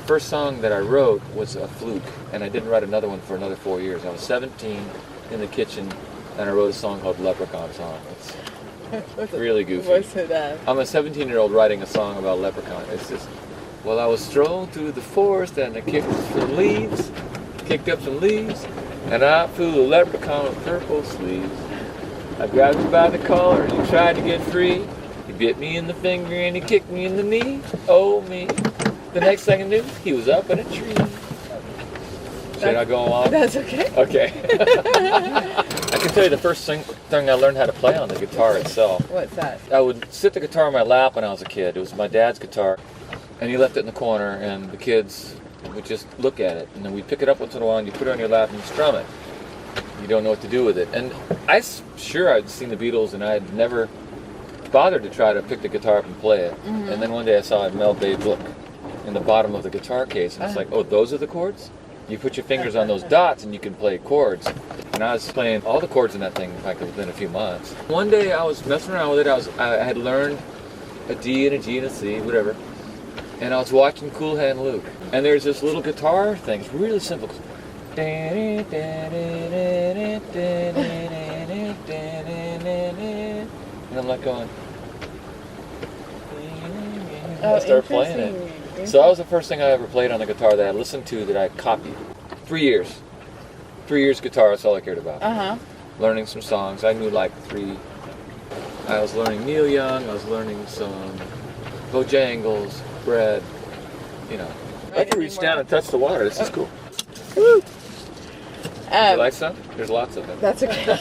first song that I wrote was a fluke, and I didn't write another one for another 4 years. I was 17 in the kitchen, and I wrote a song called Leprechaun Song. It's really goofy. What's it? I'm a 17-year-old writing a song about leprechaun. It's just, well, I was strolling through the forest, and I kicked up some leaves, and I flew a leprechaun with purple sleeves. I grabbed him by the collar, and he tried to get free. He bit me in the finger, and he kicked me in the knee. Oh, me. The next thing I knew, he was up in a tree. Should I go on? That's okay. Okay. I can tell you the first thing I learned how to play on the guitar itself. What's that? I would sit the guitar on my lap when I was a kid. It was my dad's guitar, and he left it in the corner, and the kids would just look at it, and then we'd pick it up once in a while, and you put it on your lap and you strum it. You don't know what to do with it. And I'd seen the Beatles, and I had never bothered to try to pick the guitar up and play it. Mm-hmm. And then one day I saw a Mel Bay book in the bottom of the guitar case, and it's like, oh, those are the chords? You put your fingers on those dots and you can play chords. And I was playing all the chords in that thing, like within a few months. One day I was messing around with it. I had learned a D and a G and a C, whatever. And I was watching Cool Hand Luke. And there's this little guitar thing. It's really simple. And I'm like going. I started playing it. So that was the first thing I ever played on the guitar that I listened to, that I copied. 3 years. 3 years guitar, that's all I cared about. Uh-huh. Learning some songs. I knew like three. I was learning Neil Young, I was learning some Bojangles, Bread, you know. I can reach down and touch the water. This is cool. Woo! You like some? There's lots of them. That's okay.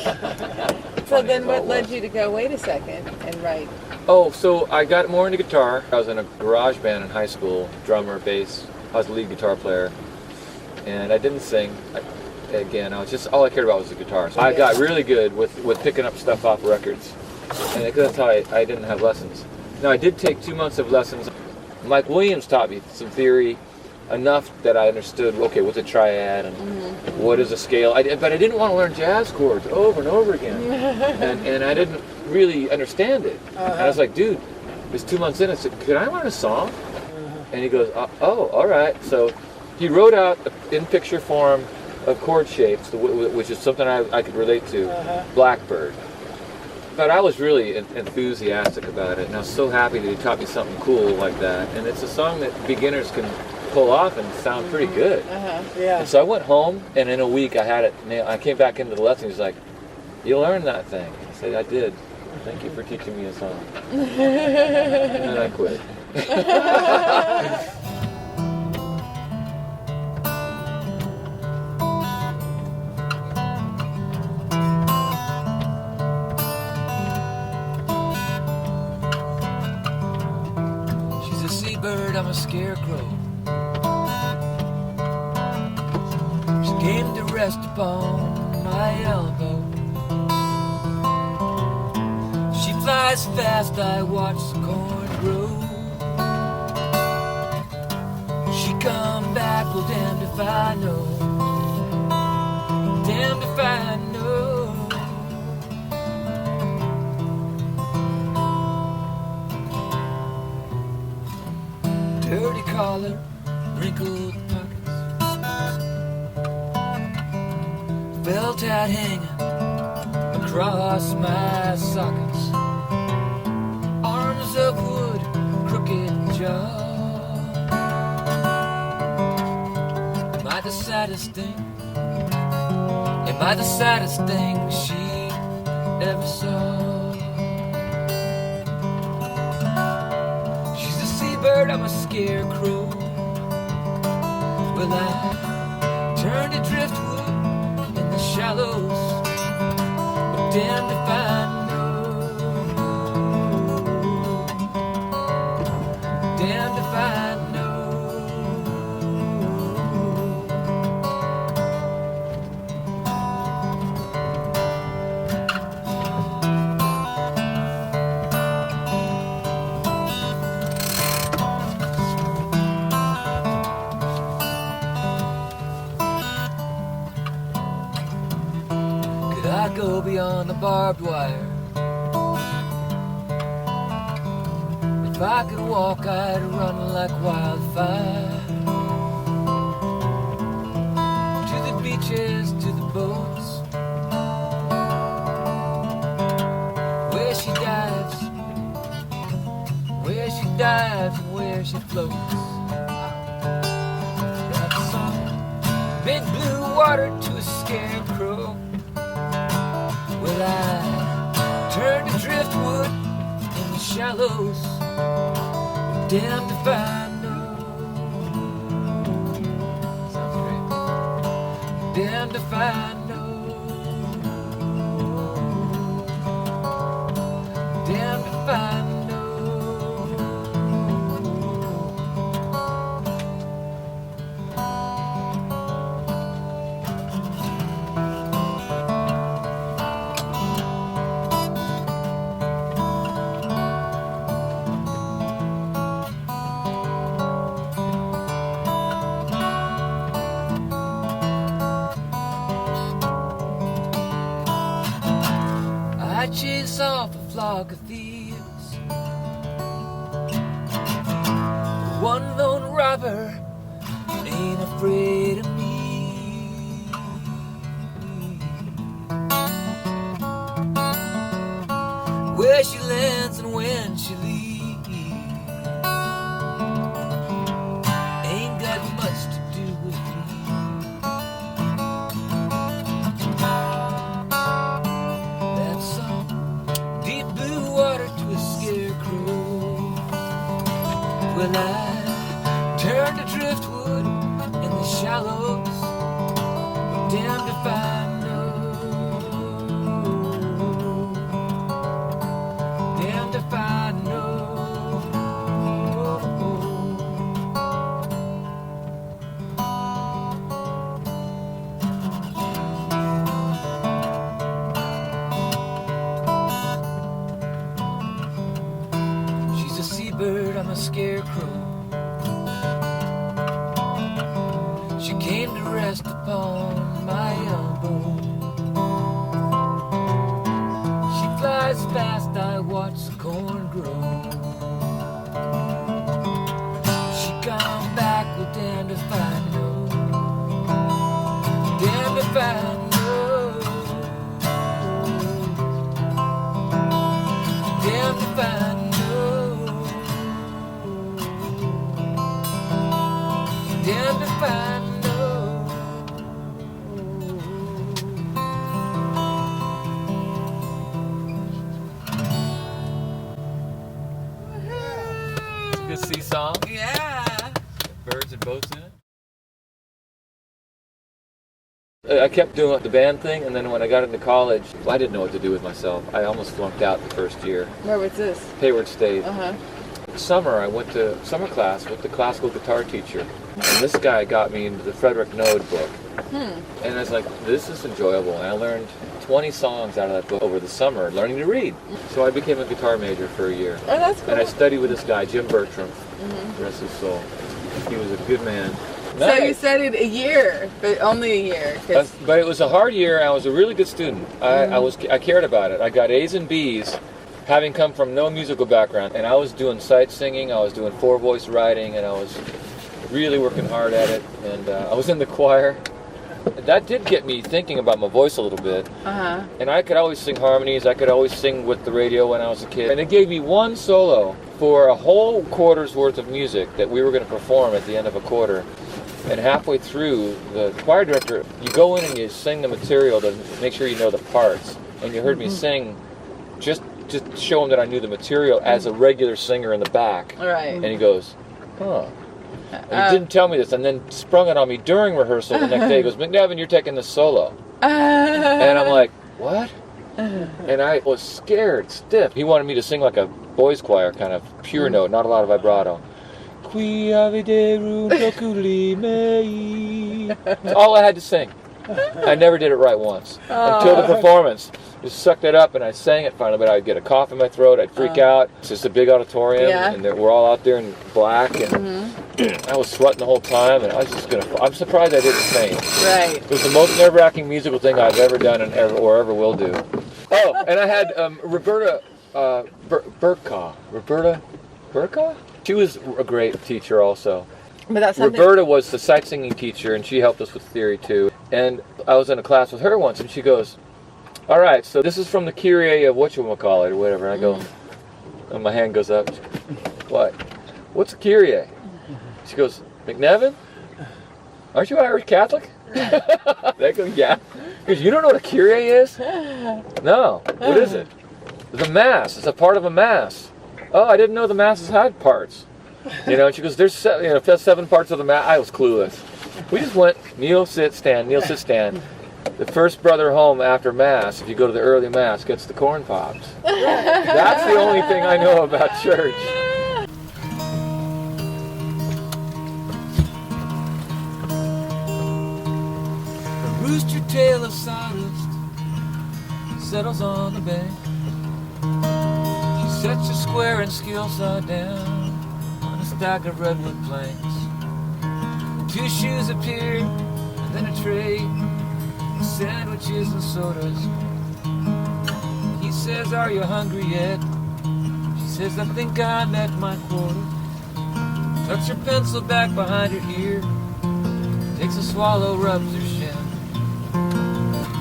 So then what led you to go, wait a second, and write? Oh, so I got more into guitar. I was in a garage band in high school, drummer, bass. I was the lead guitar player. And I didn't sing. I was just, all I cared about was the guitar. So I got really good with picking up stuff off records. And that's how I didn't have lessons. Now, I did take 2 months of lessons. Mike Williams taught me some theory, enough that I understood, okay, what's a triad and what is a scale. But I didn't want to learn jazz chords over and over again. and I didn't really understand it. And I was like, dude, it's 2 months in. I said, could I learn a song? And he goes, oh, all right. So he wrote out in picture form of chord shapes, which is something I could relate to, Blackbird. But I was really enthusiastic about it, and I was so happy that he taught me something cool like that. And it's a song that beginners can pull off and sound pretty good. Yeah. And so I went home, and in a week I had it nailed. I came back into the lesson. He's like, "You learned that thing." I said, "I did. Thank you for teaching me a song." And then I quit. She's a seabird, I'm a scarecrow. She came to rest upon my elbow. She flies fast, I watch the corn grow. She come back, well damned if I know. Damned if I know. Dirty collar, wrinkled pockets, felt hat hanging across my sockets, arms of wood, crooked jaw. Am I the saddest thing? Am I the saddest thing she ever saw? She's a seabird, I'm a scarecrow. Well, I turned to driftwood in the shallows. Damned if I know. Damned if I know. Could I go beyond the barbed wire? If I could walk, I'd run like wildfire. beaches to the boats, where she dives, and where she floats. That song, big blue water to a scarecrow. Well, I turned to driftwood in the shallows, damned if I know. Sounds great. Damned if I know. Damned if I know. I chase off a flock of thieves, one lone robber ain't afraid of me. Where she lands and when she leaves ain't got much to do with me. Well, I turned to driftwood in the shallows, but damned if I know. Damned if I know. She's a seabird, I'm a scarecrow. She came to rest upon my elbow. She flies fast, I watch the corn grow. She come back, well, damned if I know. Damned if I know. Damned if I know. Damned if I know. It's a good sea song. Yeah. Birds and boats in it. I kept doing the band thing, and then when I got into college, I didn't know what to do with myself. I almost flunked out the first year. Where was this? Hayward State. Uh-huh. Summer, I went to summer class with the classical guitar teacher, and this guy got me into the Frederick Node book. And I was like, this is enjoyable, and I learned 20 songs out of that book over the summer, learning to read. So I became a guitar major for a year. Oh, that's cool. And I studied with this guy, Jim Bertram, rest his soul. He was a good man. So you studied a year, but only a year. But it was a hard year, and I was a really good student. I cared about it. I got A's and B's, having come from no musical background, and I was doing sight singing, I was doing four-voice writing, and I was really working hard at it, and I was in the choir. That did get me thinking about my voice a little bit, and I could always sing harmonies, I could always sing with the radio when I was a kid, and it gave me one solo for a whole quarter's worth of music that we were going to perform at the end of a quarter. And halfway through, the choir director, you go in and you sing the material to make sure you know the parts, and you heard me sing just to show him that I knew the material as a regular singer in the back. Right. And he goes, huh. And he didn't tell me this, and then sprung it on me during rehearsal the next day. He goes, McNevin, you're taking this solo. And I'm like, what? And I was scared, stiff. He wanted me to sing like a boys' choir, kind of pure note, not a lot of vibrato. Qui avederu doculi mei. That's all I had to sing. I never did it right once. Until the performance. Just sucked it up and I sang it finally, but I'd get a cough in my throat, I'd freak out. It's just a big auditorium, and we're all out there in black, and I was sweating the whole time, and I was just I'm surprised I didn't faint. Right. It was the most nerve-wracking musical thing I've ever done and ever will do. Oh, and I had Roberta Burka. Roberta Burka? She was a great teacher also. But that's something. Roberta was the sight singing teacher, and she helped us with theory too. And I was in a class with her once, and she goes, "All right, so this is from the Kyrie of whatchamacallit or whatever." And I go, and my hand goes up. What? What's a Kyrie? She goes, "McNevin? Aren't you Irish Catholic?" I go, "Yeah." Because you don't know what a Kyrie is? No. What is it? It's a mass. It's a part of a mass. Oh, I didn't know the masses had parts. And she goes, "There's 7 parts of the mass." I was clueless. We just went kneel, sit, stand, kneel, sit, stand. The first brother home after mass, if you go to the early mass, gets the corn pops. That's the only thing I know about church. Rooster tail of sawdust settles on the bank. She sets a square and skill saw down on a stack of redwood planks. 2 shoes appear, and then a tray of sandwiches and sodas. He says, "Are you hungry yet?" She says, "I think I met my quota." Tucks her pencil back behind her ear, takes a swallow, rubs her shin.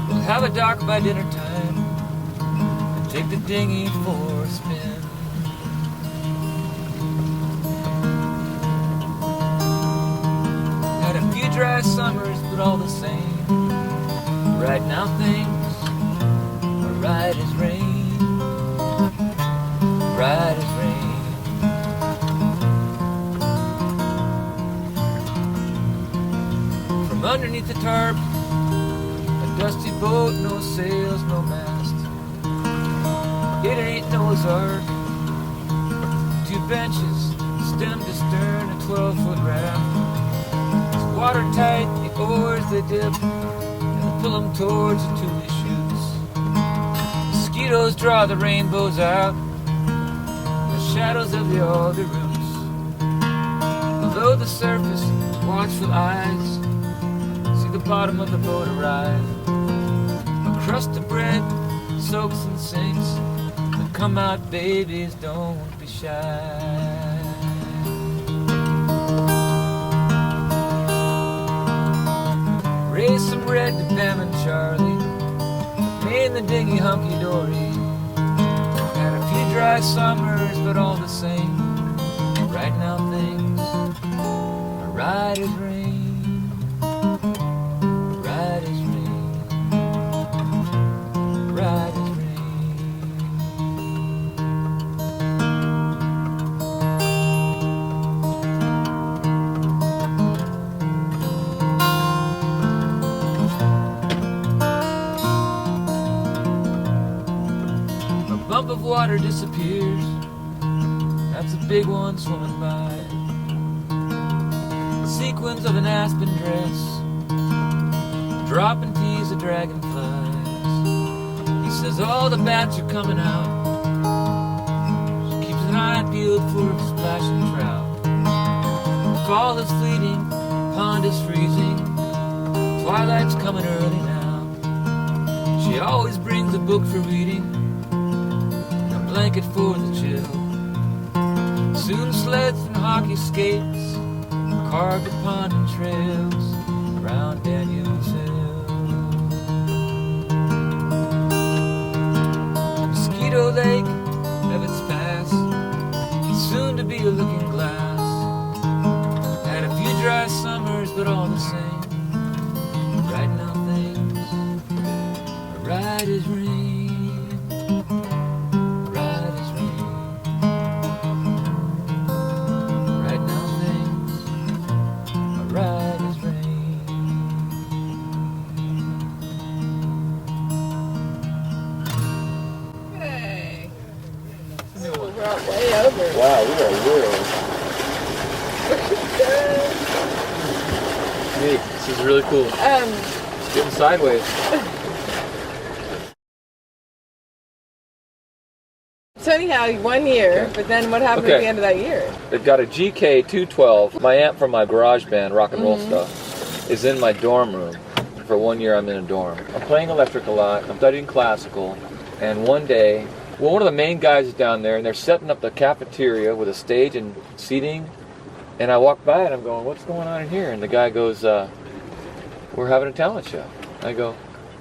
We'll have a dock by dinner time and take the dinghy for a spin. Had a few dry summers, but all the same, right now things are right as rain, right as rain. From underneath the tarp, dusty boat, no sails, no mast. It ain't Noah's Ark. 2 benches, stem to stern, a 12-foot raft. It's watertight, the oars they dip, and they pull them towards the tule shoots. Mosquitoes draw the rainbows out, the shadows of the alder roots. Below the surface, watchful eyes see the bottom of the boat arrive. A crust of bread soaks and sinks, but come out, babies, don't be shy. Raise some bread to Pam and Charlie, in the dinghy hunky-dory. Had a few dry summers, but all the same, right now things are right as rain, right as rain, right as rain. A bump of water disappears, that's a big one swimming by. The sequins of an aspen dress, dropping teas of dragonflies. He says all the bats are coming out. She keeps an eye peeled for a splashing trout. Fall is fleeting, pond is freezing, twilight's coming early now. She always brings a book for reading, a blanket for the chill. Soon sleds and hockey skates carved upon the trails around Daniel's Hill. Mosquito Lake of its past, soon to be a looking glass. Had a few dry summers, but all the same, right now things are right as rain, right as rain. Right now things are right as rain. Hey. We're way over. Wow, we are way. Neat. This is really cool. It's getting sideways. So anyhow, 1 year, Okay. but then what happened at Okay. the end of that year? It got a GK 212. My amp from my garage band, rock and roll stuff, is in my dorm room. For 1 year, I'm in a dorm. I'm playing electric a lot. I'm studying classical. And one day, one of the main guys is down there, and they're setting up the cafeteria with a stage and seating. And I walked by and I'm going, what's going on in here? And the guy goes, we're having a talent show. I go,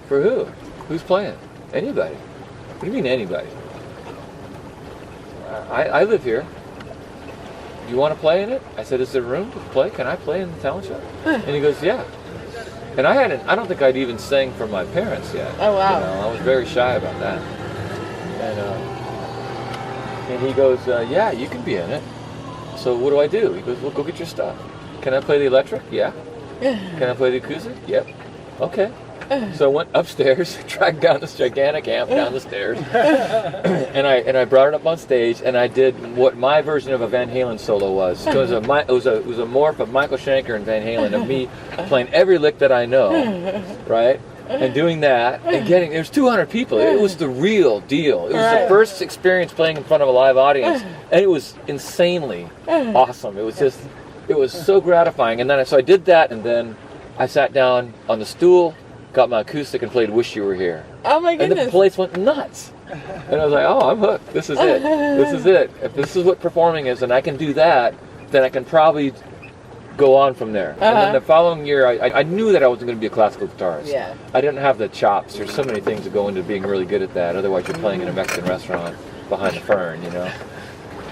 for who? Who's playing? Anybody. What do you mean anybody? I live here. You want to play in it? I said, is there room to play? Can I play in the talent show? And he goes, yeah. And I don't think I'd even sang for my parents yet. Oh, wow. You know, I was very shy about that. And he goes, yeah, you can be in it. So what do I do? He goes, well, go get your stuff. Can I play the electric? Yeah. Can I play the acoustic? Yep. Okay. So I went upstairs, dragged down this gigantic amp down the stairs, and I brought it up on stage, and I did what my version of a Van Halen solo was. So it was a morph of Michael Schenker and Van Halen, of me playing every lick that I know, right? And doing that, and there's 200 people. It was the real deal. It was the first experience playing in front of a live audience, and it was insanely awesome. It was so gratifying. And then so I did that, and then I sat down on the stool, got my acoustic, and played "Wish You Were Here." Oh my goodness! And the place went nuts. And I was like, "Oh, I'm hooked. This is it. This is it. If this is what performing is, and I can do that, then I can probably go on from there." And then the following year, I knew that I wasn't going to be a classical guitarist. Yeah. I didn't have the chops. There's so many things that go into being really good at that. Otherwise, you're playing in a Mexican restaurant behind the fern, you know.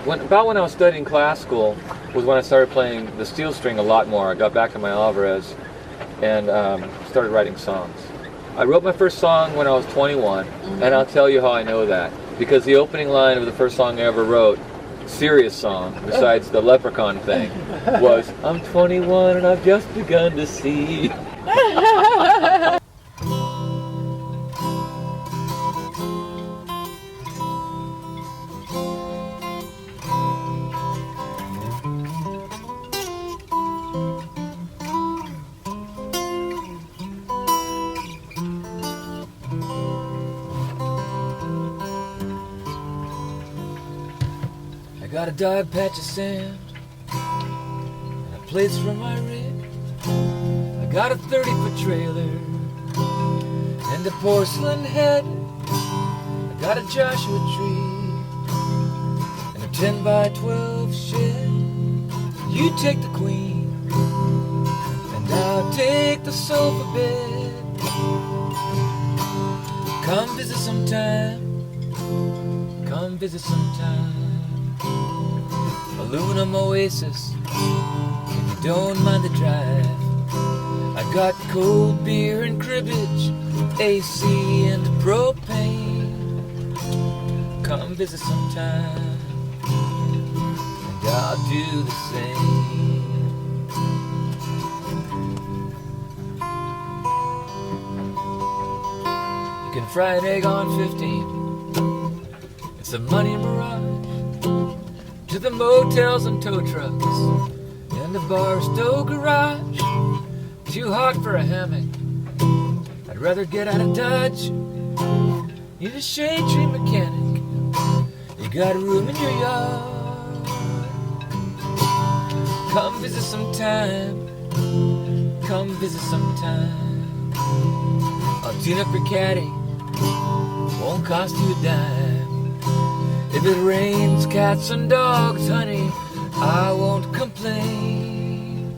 About when I was studying classical was when I started playing the steel string a lot more. I got back to my Alvarez and started writing songs. I wrote my first song when I was 21, and I'll tell you how I know that. Because the opening line of the first song I ever wrote, serious song, besides the leprechaun thing, was, I'm 21 and I've just begun to see. Got a dark patch of sand and a place for my rig. I got a 30-foot trailer and a porcelain head. I got a Joshua tree and a 10 by 12 shed. You take the queen and I'll take the sofa bed. Come visit sometime. Come visit sometime. Aluminum Oasis, if you don't mind the drive. I got cold beer and cribbage, AC and propane. Come visit sometime, and I'll do the same. You can fry an egg on 15. It's a money mirage. To the motels and tow trucks and the Barstow garage. Too hot for a hammock, I'd rather get out of Dodge. You're a shade tree mechanic, you got a room in your yard. Come visit sometime, come visit sometime. I'll tune up your caddy, won't cost you a dime. If it rains cats and dogs, honey, I won't complain.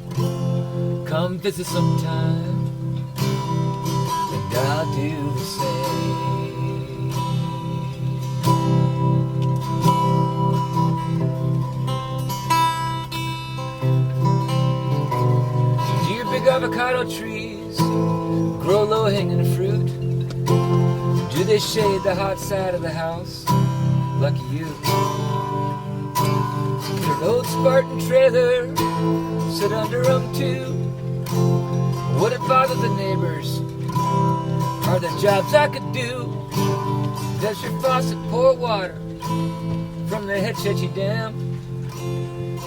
Come visit sometime, and I'll do the same. Do your big avocado trees grow low-hanging fruit? Do they shade the hot side of the house? Lucky you. Your old Spartan trailer sit under them too. Would it bother the neighbors? Are there jobs I could do? Does your faucet pour water from the Hetchetchy Dam?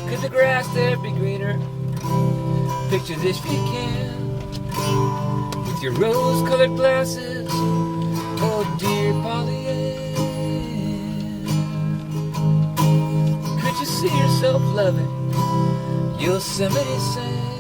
Could the grass there be greener? Picture this if you can. With your rose-colored glasses, oh dear Polly Ann. See yourself loving Yosemite Sam.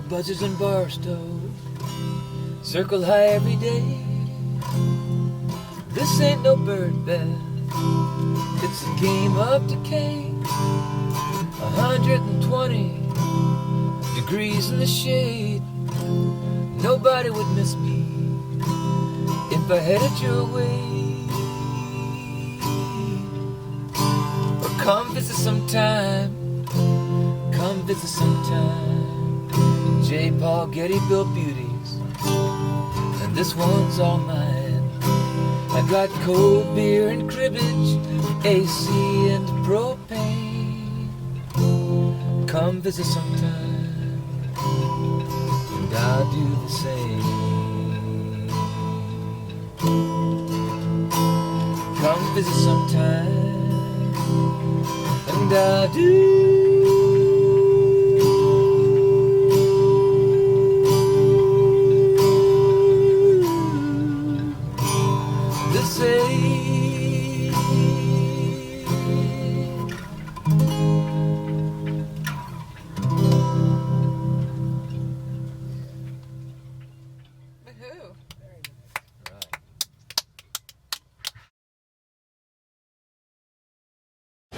buzzers in Barstow circle high every day. This ain't no bird bath, it's a game of decay. 120 degrees in the shade. Nobody would miss me if I headed your way. Or come visit sometime, come visit sometime. J. Paul Getty built beauties, and this one's all mine. I got cold beer and cribbage, AC and propane. Come visit sometime, and I'll do the same. Come visit sometime, and I'll do the same. Woohoo.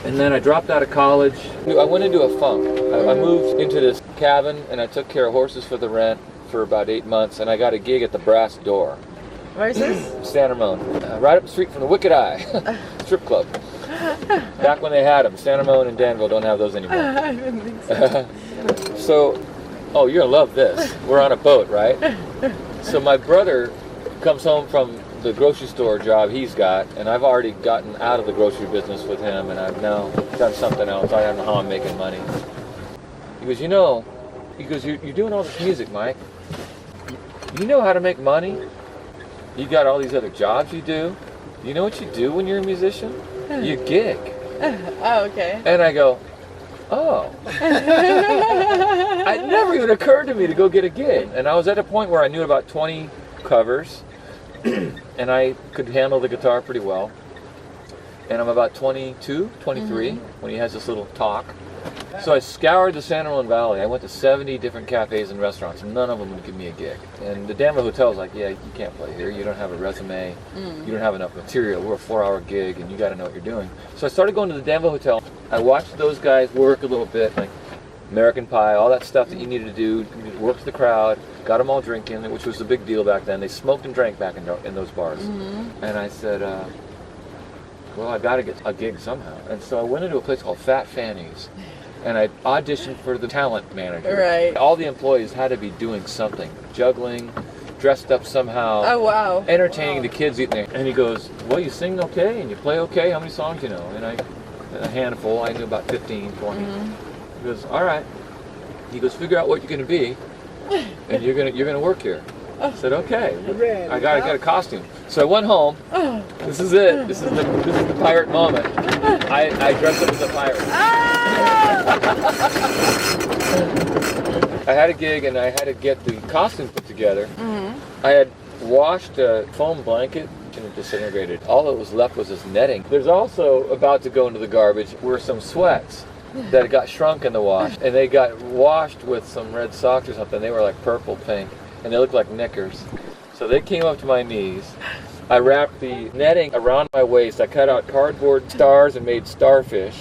And then I dropped out of college. I went into a funk. I moved into this cabin and I took care of horses for the rent for about 8 months, and I got a gig at the Brass Door. Where's this? San Ramon, right up the street from the Wicked Eye strip club. Back when they had them. San Ramon and Danville don't have those anymore. I didn't think so. So, oh, you're gonna love this. We're on a boat, right? So my brother comes home from the grocery store job he's got, and I've already gotten out of the grocery business with him, and I've now done something else. I don't know how I'm making money. He goes, you're doing all this music, Mike. You know how to make money? You got all these other jobs you do. You know what you do when you're a musician? You gig. Oh, okay. And I go, oh. It never even occurred to me to go get a gig. And I was at a point where I knew about 20 covers, and I could handle the guitar pretty well. And I'm about 22, 23, when he has this little talk. So I scoured the San Ramon Valley. I went to 70 different cafes and restaurants. None of them would give me a gig. And the Danville Hotel was like, yeah, you can't play here. You don't have a resume. You don't have enough material. We're a 4-hour gig, and you got to know what you're doing. So I started going to the Danville Hotel. I watched those guys work a little bit, like American Pie, all that stuff that you needed to do. You worked the crowd, got them all drinking, which was a big deal back then. They smoked and drank back in those bars. And I said, well, I got to get a gig somehow. And so I went into a place called Fat Fanny's. And I auditioned for the talent manager. Right. All the employees had to be doing something, juggling, dressed up somehow. Oh, wow. Entertaining the kids eating there. And he goes, well, you sing okay and you play okay? How many songs do you know? And a handful. I knew about 15, 20. He goes, all right. He goes, figure out what you're going to be, and you're gonna work here. I said, okay. I got a costume. So I went home. This is it. This is the pirate moment. I dressed up as a pirate. I had a gig and I had to get the costume put together. I had washed a foam blanket and it disintegrated. All that was left was this netting. There's also, about to go into the garbage, were some sweats that got shrunk in the wash, and they got washed with some red socks or something. They were like purple pink, and they looked like knickers. So they came up to my knees. I wrapped the netting around my waist. I cut out cardboard stars and made starfish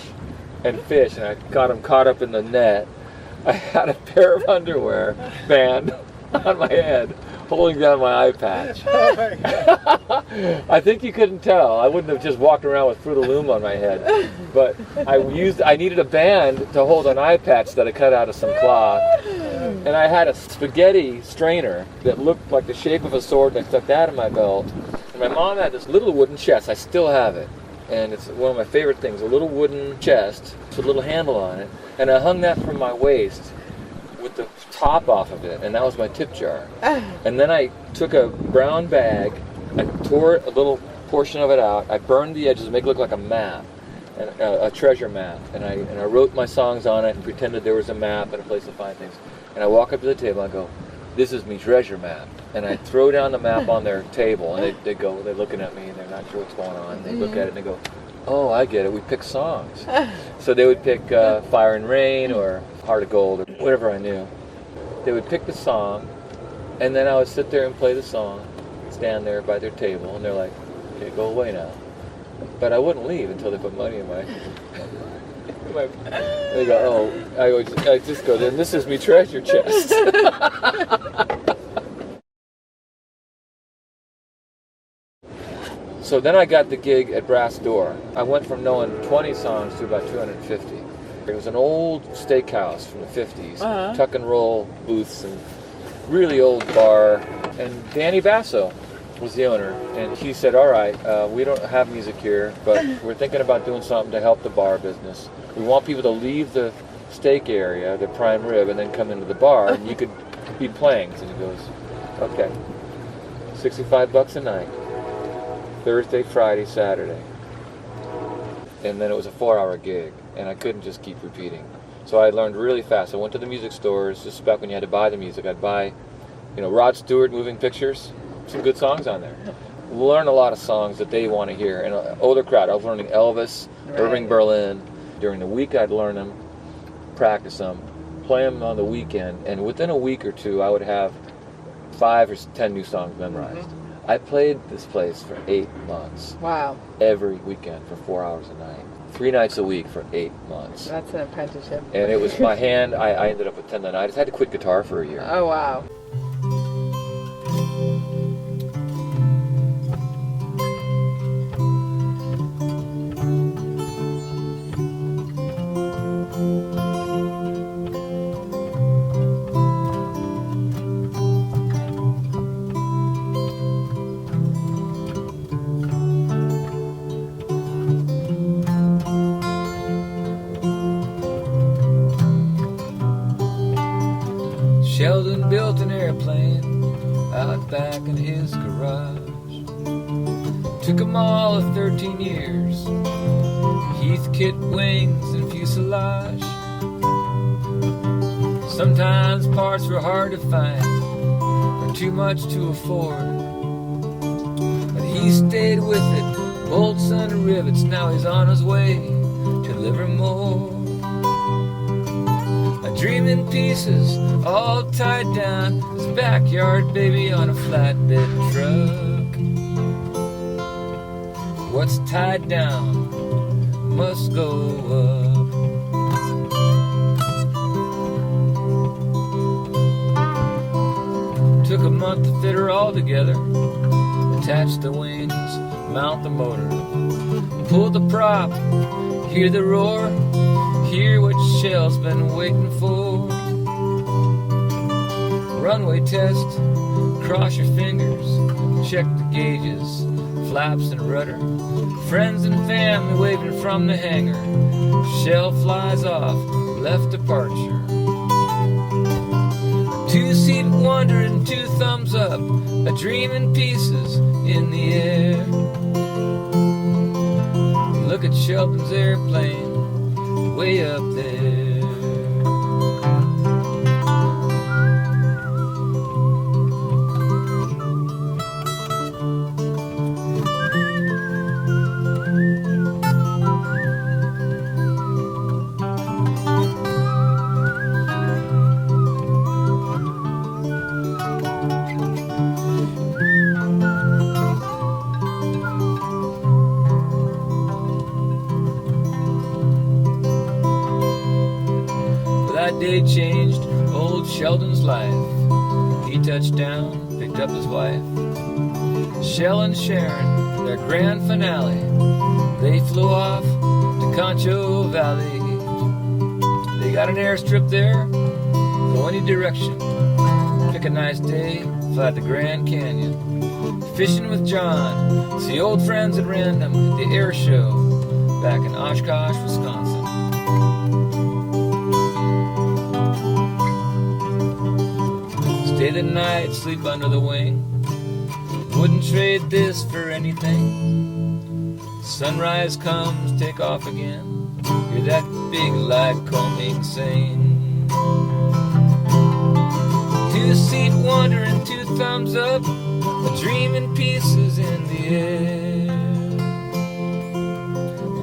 and fish, and I got them caught up in the net. I had a pair of underwear band on my head, holding down my eye patch. I think you couldn't tell. I wouldn't have just walked around with Fruit of Loom on my head. But I needed a band to hold an eye patch that I cut out of some cloth. And I had a spaghetti strainer that looked like the shape of a sword, and I stuck that in my belt. And my mom had this little wooden chest. I still have it. And it's one of my favorite things, a little wooden chest with a little handle on it. And I hung that from my waist with the top off of it, and that was my tip jar. And then I took a brown bag, I tore a little portion of it out, I burned the edges to make it look like a map, and a treasure map, and I wrote my songs on it and pretended there was a map and a place to find things. And I walk up to the table and I go, this is me treasure map. And I throw down the map on their table, and they're looking at me and they're not sure what's going on. They look at it and they go, oh, I get it, we pick songs. So they would pick Fire and Rain or Heart of Gold or whatever I knew. They would pick the song, and then I would sit there and play the song, stand there by their table, and they're like, okay, go away now. But I wouldn't leave until they put money in my... They go, oh, I just go, then this is me treasure chest. So then I got the gig at Barstow. I went from knowing 20 songs to about 250. It was an old steakhouse from the 50s, tuck and roll booths and really old bar. And Danny Basso was the owner, and he said, all right, we don't have music here, but we're thinking about doing something to help the bar business. We want people to leave the steak area, the prime rib, and then come into the bar, and you could be playing. And he goes, okay, $65 a night, Thursday, Friday, Saturday. And then it was a 4-hour gig, and I couldn't just keep repeating. So I learned really fast. I went to the music stores, just back when you had to buy the music. I'd buy, Rod Stewart Moving Pictures, some good songs on there. Learn a lot of songs that they want to hear. And an older crowd, I was learning Elvis, Irving Berlin. During the week, I'd learn them, practice them, play them on the weekend, and within a week or two, I would have 5 or 10 new songs memorized. I played this place for 8 months. Wow. Every weekend for 4 hours a night. 3 nights a week for 8 months. That's an apprenticeship. And it was my hand. I ended up with tendonitis. I had to quit guitar for a year. Oh, wow. Sheldon built an airplane out back in his garage. Took him all of 13 years. Heathkit wings and fuselage. Sometimes parts were hard to find or too much to afford. But he stayed with it, bolts and rivets. Now he's on his way to deliver more. Dream in pieces, all tied down. His backyard baby on a flatbed truck. What's tied down must go up. Took a month to fit her all together. Attach the wings, mount the motor, pull the prop, hear the roar. Hear what Shell's been waiting for. Runway test, cross your fingers, check the gauges, flaps and rudder. Friends and family waving from the hangar. Shell flies off, left departure. 2-seat wonder and 2 thumbs up, a dream in pieces in the air. Look at Sheldon's airplane, way up there. That day changed old Sheldon's life. He touched down, picked up his wife. Shell and Sharon, their grand finale. They flew off to Concho Valley. They got an airstrip there, go any direction. Pick a nice day, fly to the Grand Canyon. Fishing with John, see old friends at random at the air show back in Oshkosh, Wisconsin. Stay the night, sleep under the wing. Wouldn't trade this for anything. Sunrise comes, take off again. Hear that big light combing sing. 2-seat wonder and 2 thumbs up, a dream in pieces in the air.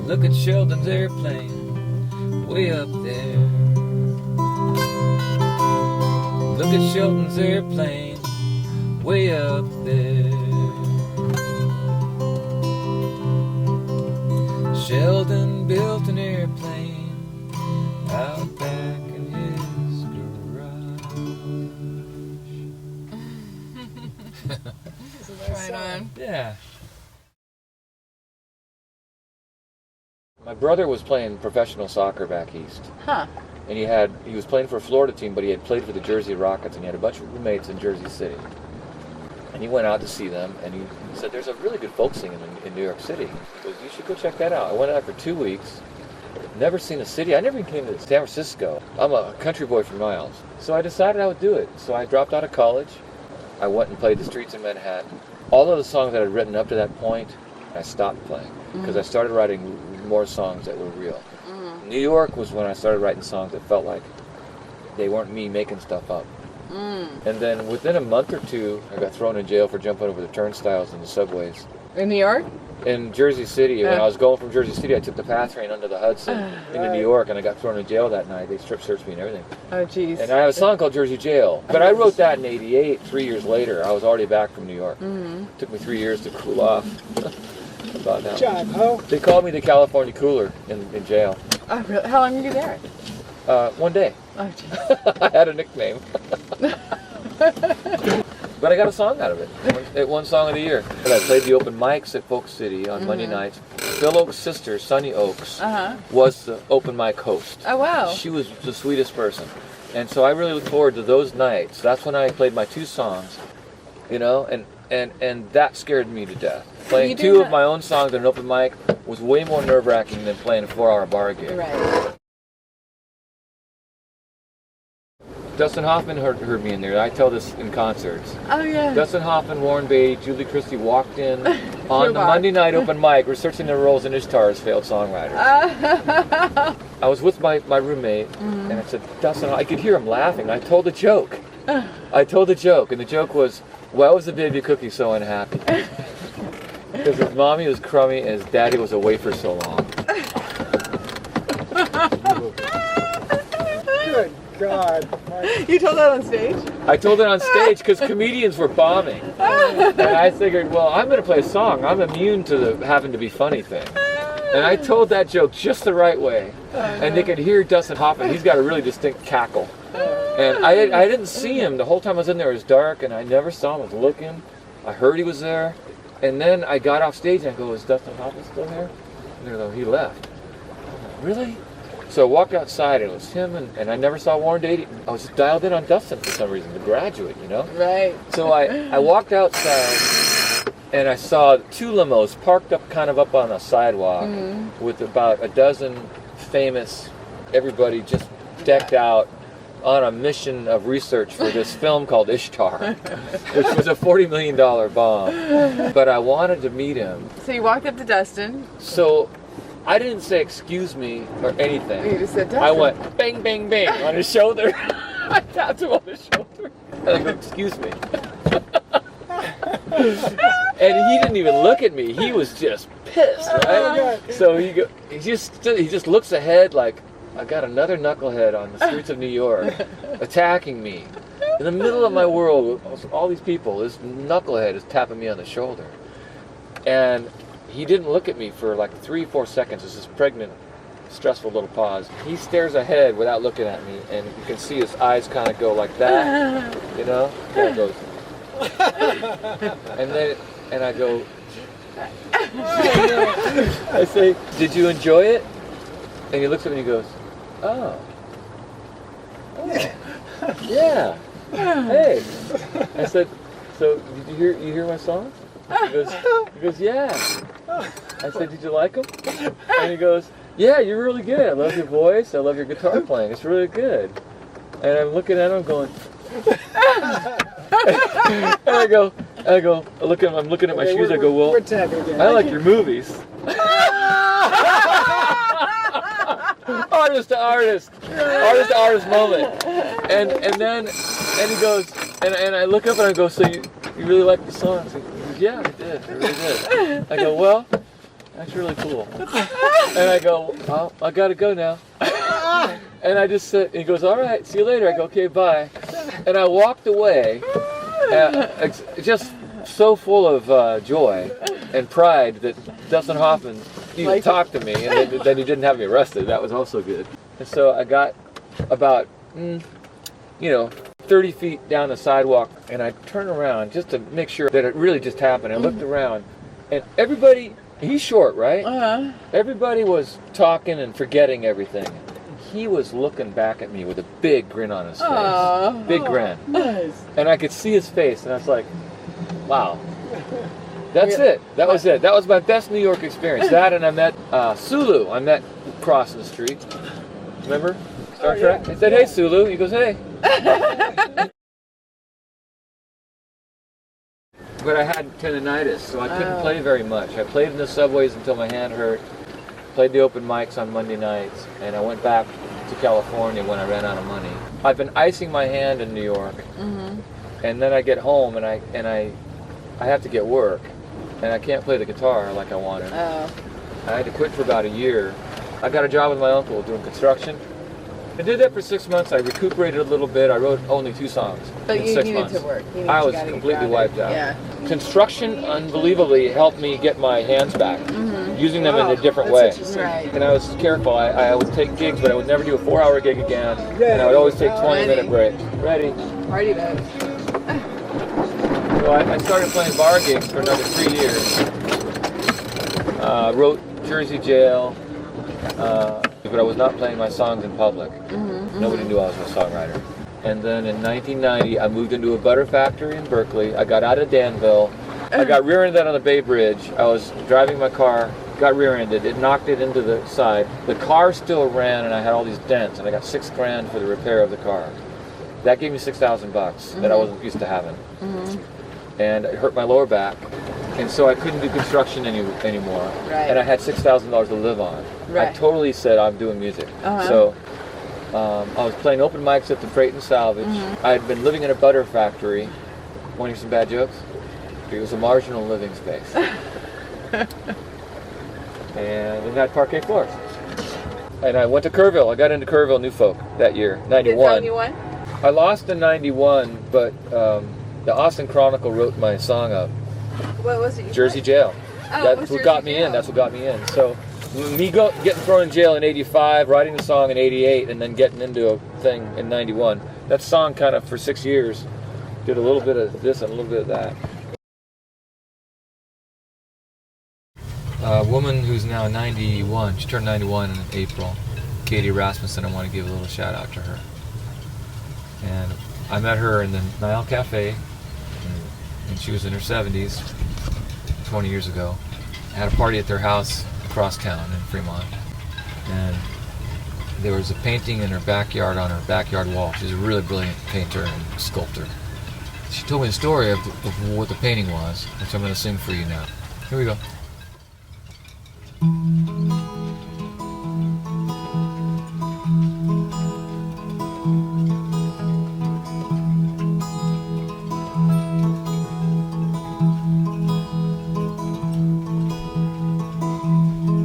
Look at Sheldon's airplane, way up there. Look at Sheldon's Airplane, way up there. Sheldon built an airplane out back in his garage. Right on. Yeah. My brother was playing professional soccer back east. Huh. And he was playing for a Florida team, but he had played for the Jersey Rockets, and he had a bunch of roommates in Jersey City. And he went out to see them, and he said, there's a really good folk singing in New York City. He goes, you should go check that out. I went out for 2 weeks, never seen a city. I never even came to San Francisco. I'm a country boy from Niles. So I decided I would do it. So I dropped out of college. I went and played the streets in Manhattan. All of the songs that I'd written up to that point, I stopped playing, because I started writing more songs that were real. New York was when I started writing songs that felt like they weren't me making stuff up. And then within a month or two, I got thrown in jail for jumping over the turnstiles in the subways. In New York? In Jersey City, when I was going from Jersey City, I took the PATH train under the Hudson into New York, and I got thrown in jail that night. They strip searched me and everything. Oh, jeez. And I have a song called Jersey Jail. But I wrote that in '88, 3 years later. I was already back from New York. It took me 3 years to cool off. About now. Job, ho. They called me the California Cooler in jail. Oh, really? How long were you there? 1 day. Oh, jeez. I had a nickname. But I got a song out of it. It won Song of the Year. But I played the open mics at Folk City on Monday nights. Phil Oak's sister, Sunny Oaks, was the open mic host. Oh, wow. She was the sweetest person. And so I really look forward to those nights. That's when I played my 2 songs, you know, and that scared me to death. Playing 2 of my own songs at an open mic was way more nerve-wracking than playing a 4-hour bar gig. Right. Dustin Hoffman heard me in there. I tell this in concerts. Oh, yeah. Dustin Hoffman, Warren Beatty, Julie Christie walked in on the Monday night open mic researching their roles in Ishtar as failed songwriters. I was with my roommate, and I said, Dustin, I could hear him laughing. I told a joke. And the joke was, why was the baby cookie so unhappy? Because his mommy was crummy and his daddy was away for so long. Good God. You told that on stage? I told it on stage because comedians were bombing. And I figured, well, I'm going to play a song. I'm immune to the having to be funny thing. And I told that joke just the right way. And they could hear Dustin Hoffman. He's got a really distinct cackle. And I didn't see him. The whole time I was in there, it was dark, and I never saw him. I was looking. I heard he was there. And then I got off stage, and I go, is Dustin Hoffman still here? And they go, he left. I'm like, really? So I walked outside, and it was him, and I never saw Warren Beatty. I was just dialed in on Dustin for some reason, the graduate, you know? Right. So I walked outside, and I saw 2 limos parked up kind of up on the sidewalk with about a dozen famous, everybody just decked out on a mission of research for this film called Ishtar, which was a $40 million bomb. But I wanted to meet him. So you walked up to Dustin. So I didn't say excuse me or anything. You just said Dustin. I went bang, bang, bang on his shoulder. I tapped him on the shoulder. And I go, excuse me. And he didn't even look at me. He was just pissed, right? So he just looks ahead like, I got another knucklehead on the streets of New York attacking me. In the middle of my world, with all these people, this knucklehead is tapping me on the shoulder. And he didn't look at me for like 3-4 seconds. It's this pregnant, stressful little pause. He stares ahead without looking at me, and you can see his eyes kind of go like that, you know? There it goes. And I go, I say, did you enjoy it? And he looks at me and he goes, oh, yeah, hey. I said, so did you hear my song? He goes, yeah. I said, did you like them? And he goes, yeah, you're really good. I love your voice. I love your guitar playing. It's really good. And I'm looking at him going, and I go, I'm looking at my shoes. I go, well, I like your movies. Artist to artist moment. And he goes, and I look up and I go, so you really like the songs? He goes, yeah, I did. I really did. I go, well, that's really cool. And I go, oh, I gotta go now. And I just said, and he goes, all right, see you later. I go, okay, bye. And I walked away, just so full of joy and pride that Dustin Hoffman even talked to me, and then he didn't have me arrested. That was also good. And so I got about, 30 feet down the sidewalk, and I turned around just to make sure that it really just happened. I looked around, and everybody, he's short, right? Uh-huh. Everybody was talking and forgetting everything. He was looking back at me with a big grin on his face. Aww. Big grin. Nice. And I could see his face, and I was like, wow. That's it. That was it. That was my best New York experience. That, and I met Sulu. I met crossing the street. Remember? Star Trek? I said, hey, Sulu. He goes, hey. But I had tendonitis, so I couldn't play very much. I played in the subways until my hand hurt, played the open mics on Monday nights, and I went back to California when I ran out of money. I've been icing my hand in New York, and then I get home and I have to get work, and I can't play the guitar like I wanted. Oh. I had to quit for about a year. I got a job with my uncle doing construction. I did that for 6 months. I recuperated a little bit. I wrote only 2 songs But in you 6 needed months. to work. I was completely wiped out. Yeah. Construction unbelievably helped me get my hands back, using them in a different way. Right. And I was careful. I would take gigs, but I would never do a 4-hour gig again. And I would always take 20-minute breaks. Ready? Party mode. So I started playing bar gigs for another 3 years. Wrote Jersey Jail, but I was not playing my songs in public. Nobody knew I was a songwriter. And then in 1990, I moved into a butter factory in Berkeley. I got out of Danville. I got rear-ended on the Bay Bridge. I was driving my car, got rear-ended. It knocked it into the side. The car still ran, and I had all these dents, and I got $6,000 for the repair of the car. That gave me $6,000 that I wasn't used to having. And it hurt my lower back. And so I couldn't do construction anymore. Right. And I had $6,000 to live on. Right. I totally said, I'm doing music. So I was playing open mics at the Freight and Salvage. I had been living in a butter factory. Want to hear some bad jokes? It was a marginal living space. And it had parquet floors. And I went to Kerrville. I got into Kerrville New Folk that year, 91. Did you won? I lost in 91, but the Austin Chronicle wrote my song up. What was it? Jersey Jail. Oh, That's what got me in. That's what got me in. So me getting thrown in jail in 85, writing the song in 88, and then getting into a thing in 91. That song kind of for 6 years did a little bit of this and a little bit of that. A woman who's now 91, she turned 91 in April, Katie Rasmussen. I want to give a little shout out to her. And I met her in the Nile Cafe, and she was in her 70s, 20 years ago. I had a party at their house across town in Fremont, and there was a painting in her backyard on her backyard wall. She's a really brilliant painter and sculptor. She told me the story of what the painting was, which I'm going to sing for you now. Here we go.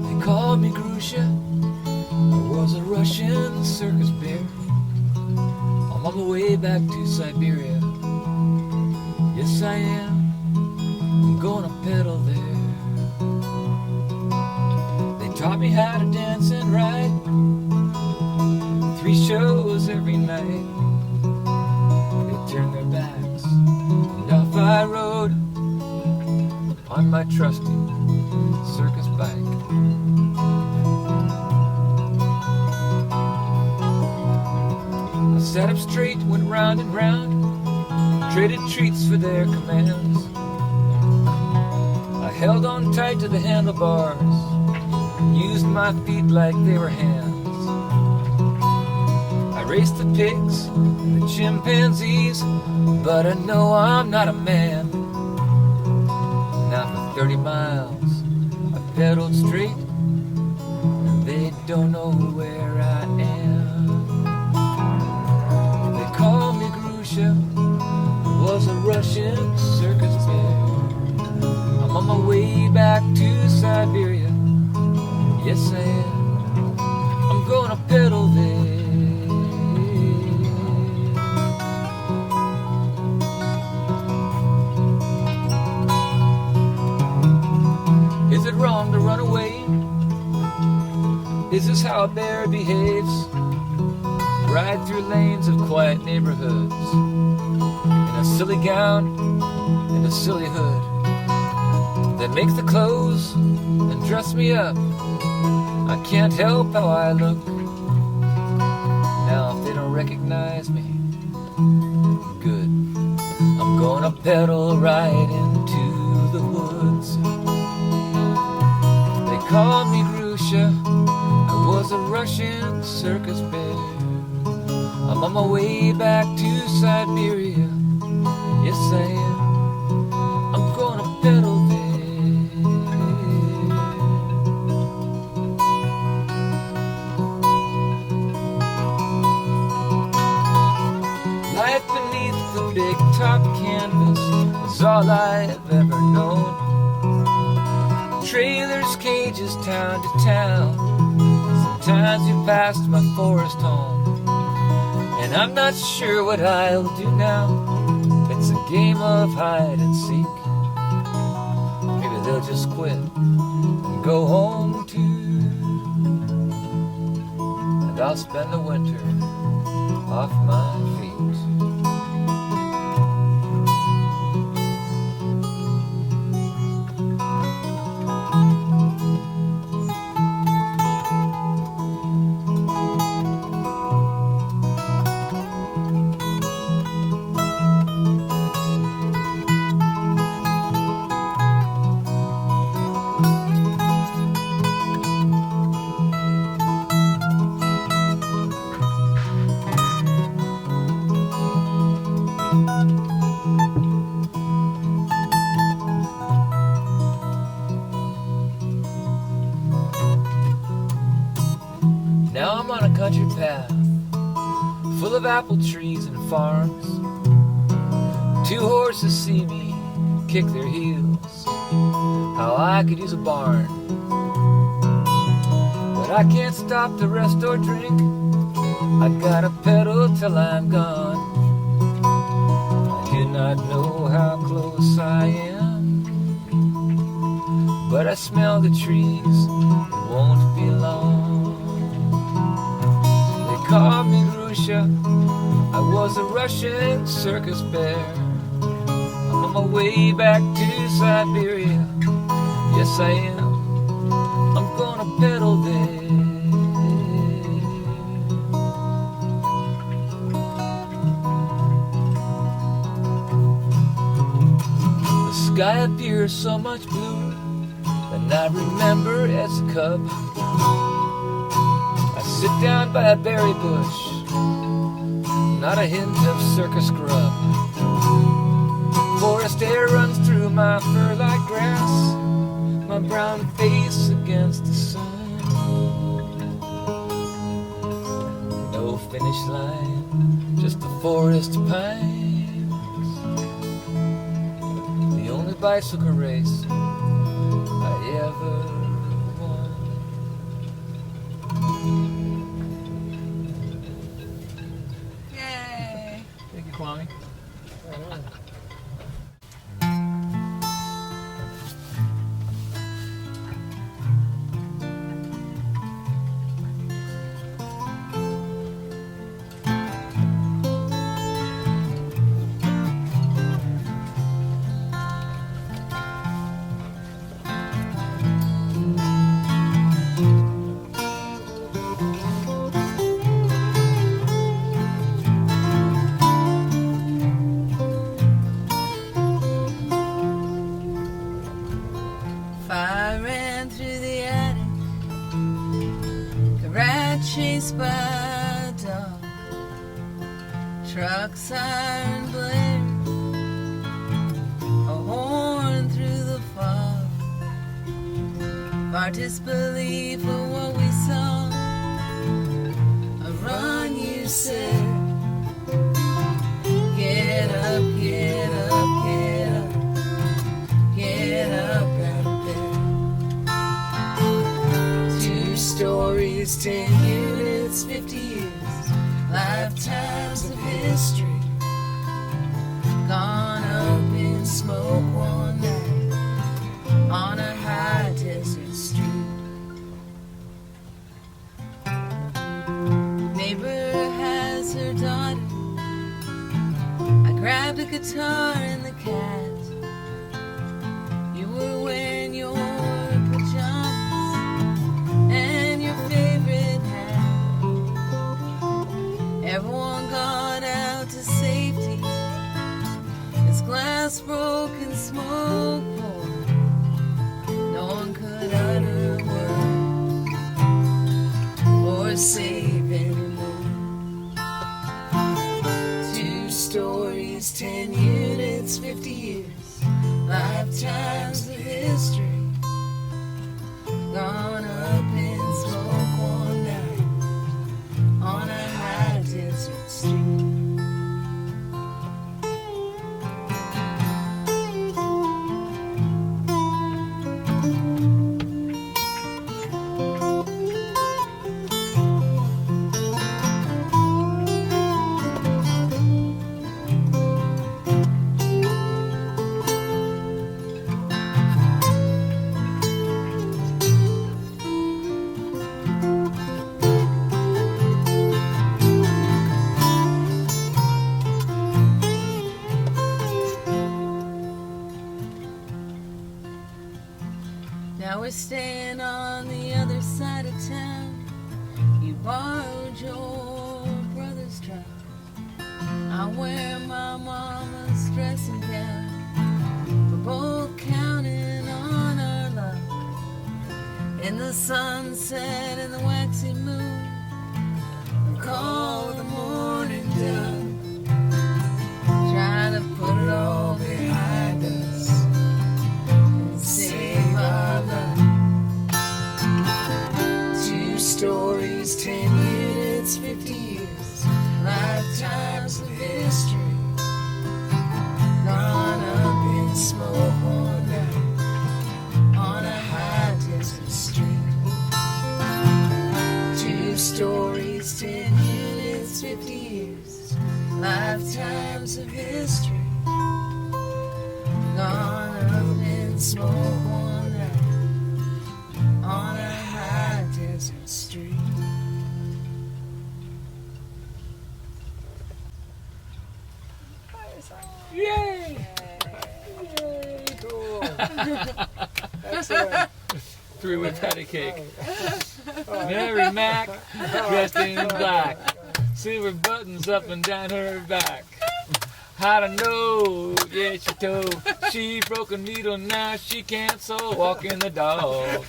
They called me Grusha. I was a Russian circus bear. I'm on my way back to Siberia. Yes, I am. I'm gonna pedal there. Taught me how to dance and ride. 3 shows every night. They turned their backs, and off I rode on my trusty circus bike. I sat up straight, went round and round, traded treats for their commands. I held on tight to the handlebars, used my feet like they were hands. I raced the pigs and the chimpanzees, but I know I'm not a man. Now for 30 miles I pedaled straight, and they don't know where I am. They call me Grusha. I was a Russian circus bear. I'm on my way back to Siberia. Yes, I am. I'm gonna pedal there. how a bear behaves. Ride through lanes of quiet neighborhoods in a silly gown and a silly hood. Then make the clothes and dress me up. I can't help how I look. Now if they don't recognize me, good. I'm gonna pedal right into the woods. They called me Grusha. I was a Russian circus bear. I'm on my way back to Siberia. Yes, I am. I'm gonna pedal there. Life beneath the big top canvas is all I've ever known. Trailers, cages, town to town. Sometimes you passed my forest home. And I'm not sure what I'll do now. It's a game of hide and seek. Maybe they'll just quit and go home too. And I'll spend the winter off my feet. Now I'm on a country path, full of apple trees and farms. 2 horses see me kick their heels. How I could use a barn. But I can't stop to rest or drink. I gotta pedal till I'm gone. I do not know how close I am, but I smell the trees, it won't be long. Call me Grusha. I was a Russian circus bear. I'm on my way back to Siberia. Yes, I am. I'm gonna pedal there. The sky appears so much bluer than I remember as a cub. Sit down by a berry bush, not a hint of circus grub. Forest air runs through my fur like grass, my brown face against the sun. No finish line, just the forest pines. The only bicycle race I ever won. Thank you, Kwame. Chased by a dog, truck siren blared, a horn through the fog, our disbelief of what we saw. A run, you said, get up, get up, get up, get up out of bed. 2 stories, 10 units, 50 years, lifetimes of history, gone up in smoke one night on a high desert street. grabbed a guitar and the cat. You were wearing your pajamas and your favorite hat. Everyone got out to safety as glass broke and smoke poured. No one could utter a word or save anyone. 2 stories, 10 units, 50 years, lifetimes of history, gone up in smoke one night on a high desert street. Now we're staying on the other side of town. You borrowed your brother's truck. I wear my mama's dressing gown. We're both counting on our luck. In the sunset and the waxy moon, we call the morning dove. Trying to put it all behind us and save our love. 2 stories, 10 units, 50 years, lifetimes of history, gone up in smoke one night on a high desert street. 2 stories, 10 units, 50 years, lifetimes of history, gone up in smoke one night on a high desert street. Yay! Yay! Cool. Excellent. Through with patty cake. Mary Mac, dressed in black, silver buttons up and down her back. How to know? Yeah, she told. She broke a needle, now she can't sew. Walking the dog.